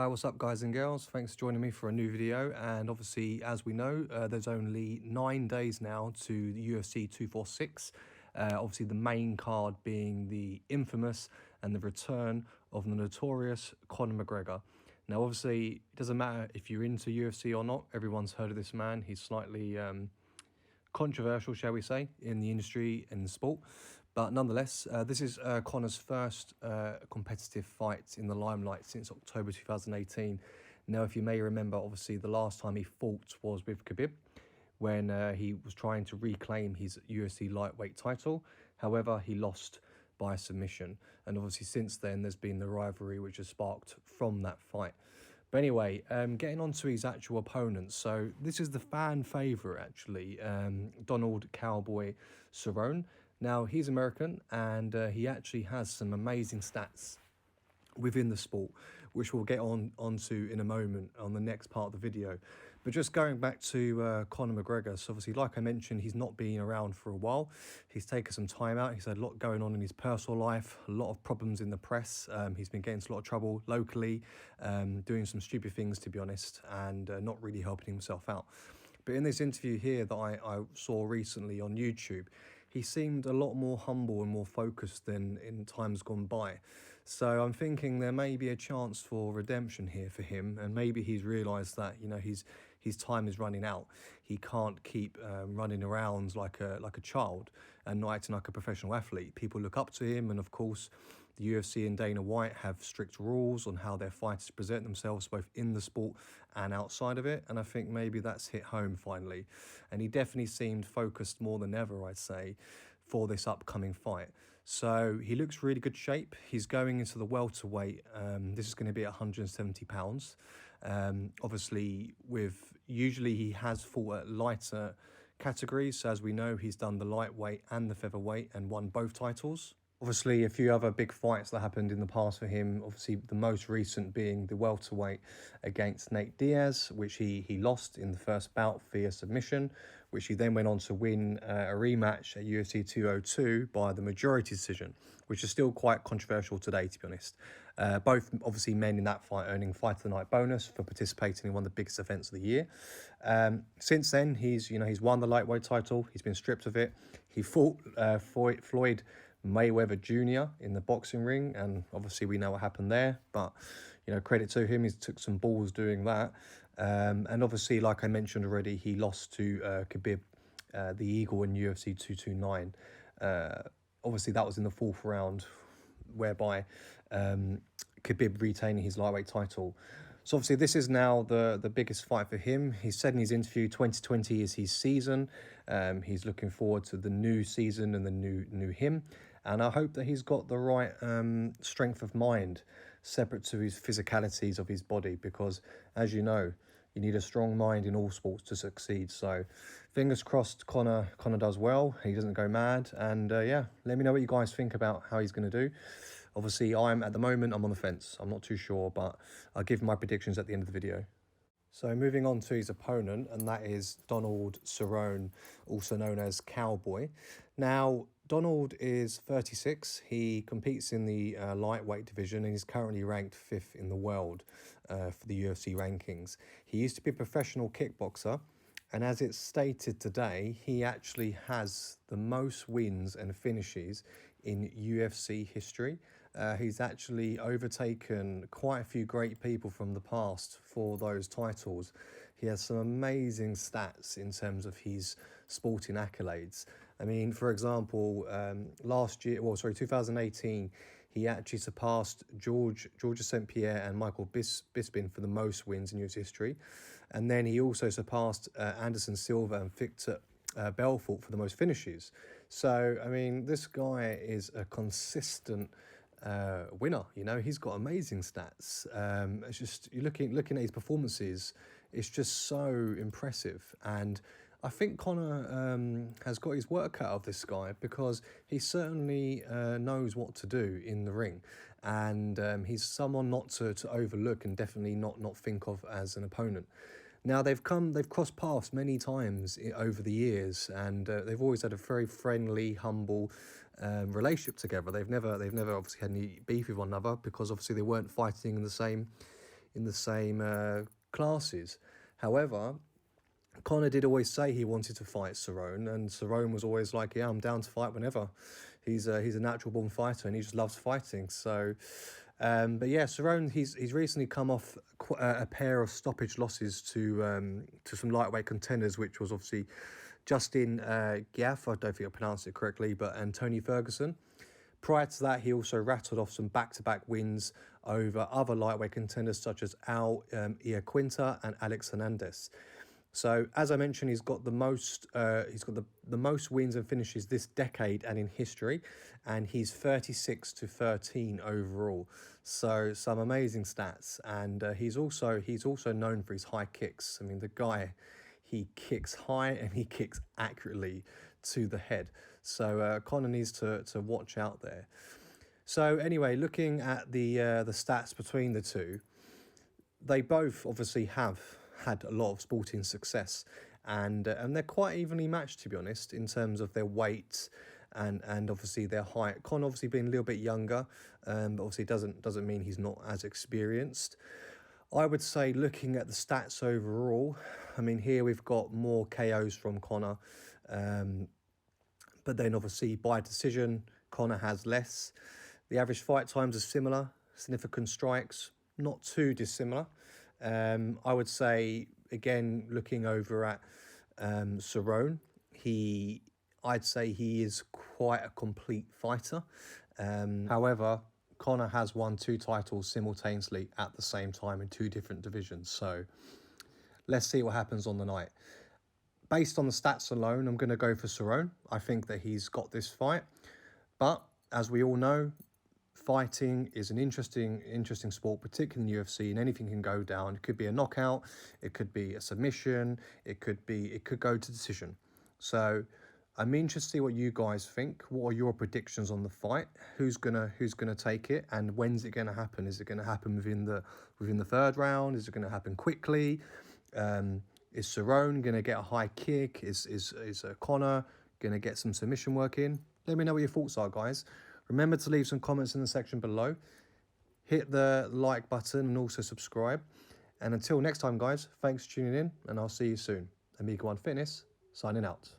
Hi, what's up guys and girls? Thanks for joining me for a new video, and obviously as we know there's only 9 days now to the UFC 246, obviously the main card being the infamous and the return of the notorious Conor McGregor. Now obviously it doesn't matter if you're into UFC or not, everyone's heard of this man. He's slightly controversial, shall we say, in the industry and the sport. But nonetheless, this is Conor's first competitive fight in the limelight since October 2018. Now, if you may remember, obviously the last time he fought was with Khabib, when he was trying to reclaim his UFC lightweight title. However, he lost by submission. And obviously since then, there's been the rivalry which has sparked from that fight. But anyway, getting on to his actual opponents. So this is the fan favourite, actually, Donald COWBOY Cerrone. Now, he's American, and he actually has some amazing stats within the sport, which we'll get onto in a moment on the next part of the video. But just going back to Conor McGregor, so obviously, like I mentioned, he's not been around for a while. He's taken some time out. He's had a lot going on in his personal life, a lot of problems in the press. He's been getting into a lot of trouble locally, doing some stupid things, to be honest, and not really helping himself out. But in this interview here that I saw recently on YouTube, he seemed a lot more humble and more focused than in times gone by. So I'm thinking there may be a chance for redemption here for him, and maybe he's realised that, you know, his time is running out. He can't keep running around like a child and not acting like a professional athlete. People look up to him, and of course the UFC and Dana White have strict rules on how their fighters present themselves both in the sport and outside of it, and I think maybe that's hit home finally. And he definitely seemed focused more than ever, I'd say, for this upcoming fight. So he looks really good shape. He's going into the welterweight. This is going to be at 170 pounds. Obviously, usually he has fought at lighter categories. So as we know, he's done the lightweight and the featherweight and won both titles. Obviously, a few other big fights that happened in the past for him, obviously the most recent being the welterweight against Nate Diaz, which he lost in the first bout via submission, which he then went on to win a rematch at UFC 202 by the majority decision, which is still quite controversial today, to be honest. Both obviously men in that fight earning Fight of the Night bonus for participating in one of the biggest events of the year. Since then, he's won the lightweight title. He's been stripped of it. He fought Floyd Mayweather Jr. in the boxing ring, and obviously we know what happened there, but credit to him, he took some balls doing that. And obviously, like I mentioned already, he lost to Khabib, the Eagle, in UFC 229. Obviously that was in the 4th round, whereby Khabib retaining his lightweight title. So obviously this is now the biggest fight for him. He said in his interview 2020 is his season. He's looking forward to the new season and the new him. And I hope that he's got the right strength of mind separate to his physicalities of his body, because as you know, you need a strong mind in all sports to succeed. So fingers crossed Conor does well. He doesn't go mad. And yeah, let me know what you guys think about how he's going to do. Obviously, at the moment, I'm on the fence. I'm not too sure, but I'll give my predictions at the end of the video. So moving on to his opponent, and that is Donald Cerrone, also known as Cowboy. Now, Donald is 36. He competes in the lightweight division and is currently ranked 5th in the world for the UFC rankings. He used to be a professional kickboxer, and as it's stated today, he actually has the most wins and finishes in UFC history. He's actually overtaken quite a few great people from the past for those titles. He has some amazing stats in terms of his sporting accolades. I mean, for example, 2018, he actually surpassed Georges St. Pierre and Michael Bisping for the most wins in UFC history. And then he also surpassed Anderson Silva and Victor Belfort for the most finishes. So, I mean, this guy is a consistent winner. He's got amazing stats. It's just, you're looking at his performances, it's just so impressive. And I think Conor has got his work cut out of this guy, because he certainly knows what to do in the ring, and he's someone not to overlook and definitely not think of as an opponent. Now they've crossed paths many times over the years, and they've always had a very friendly, humble relationship together. They've never obviously had any beef with one another, because obviously they weren't fighting in the same classes. However, Conor did always say he wanted to fight Cerrone, and Cerrone was always like, yeah, I'm down to fight whenever. He's a natural born fighter, and he just loves fighting. So, but yeah, Cerrone, he's recently come off a pair of stoppage losses to some lightweight contenders, which was obviously Justin Gaff, I don't think I pronounced it correctly, and Tony Ferguson. Prior to that, he also rattled off some back-to-back wins over other lightweight contenders such as Al Iaquinta and Alex Hernandez. So, as I mentioned, he's got the most the most wins and finishes this decade and in history, and he's 36-13 overall. So, some amazing stats, and he's also known for his high kicks. I mean, the guy, he kicks high and he kicks accurately to the head. So Conor needs to watch out there. So anyway, looking at the stats between the two, they both obviously have had a lot of sporting success, and they're quite evenly matched, to be honest, in terms of their weight and obviously their height. Conor obviously being a little bit younger, but obviously doesn't mean he's not as experienced. I would say, looking at the stats overall, I mean, here we've got more KOs from Conor, but then obviously by decision, Conor has less. The average fight times are similar, significant strikes, not too dissimilar. I would say, again, looking over at Cerrone, I'd say he is quite a complete fighter. However, Conor has won 2 titles simultaneously at the same time in 2 different divisions. So let's see what happens on the night. Based on the stats alone, I'm going to go for Cerrone. I think that he's got this fight. But as we all know, fighting is an interesting sport, particularly in the UFC, and anything can go down. It could be a knockout, it could be a submission, it could go to decision. So I'm interested to see what you guys think. What are your predictions on the fight? Who's gonna take it, and when's it gonna happen? Is it gonna happen within the 3rd round? Is it gonna happen quickly? Is Cerrone gonna get a high kick? Is Conor gonna get some submission work in? Let me know what your thoughts are, guys. Remember to leave some comments in the section below. Hit the like button and also subscribe. And until next time, guys, thanks for tuning in, and I'll see you soon. Amigo One Fitness signing out.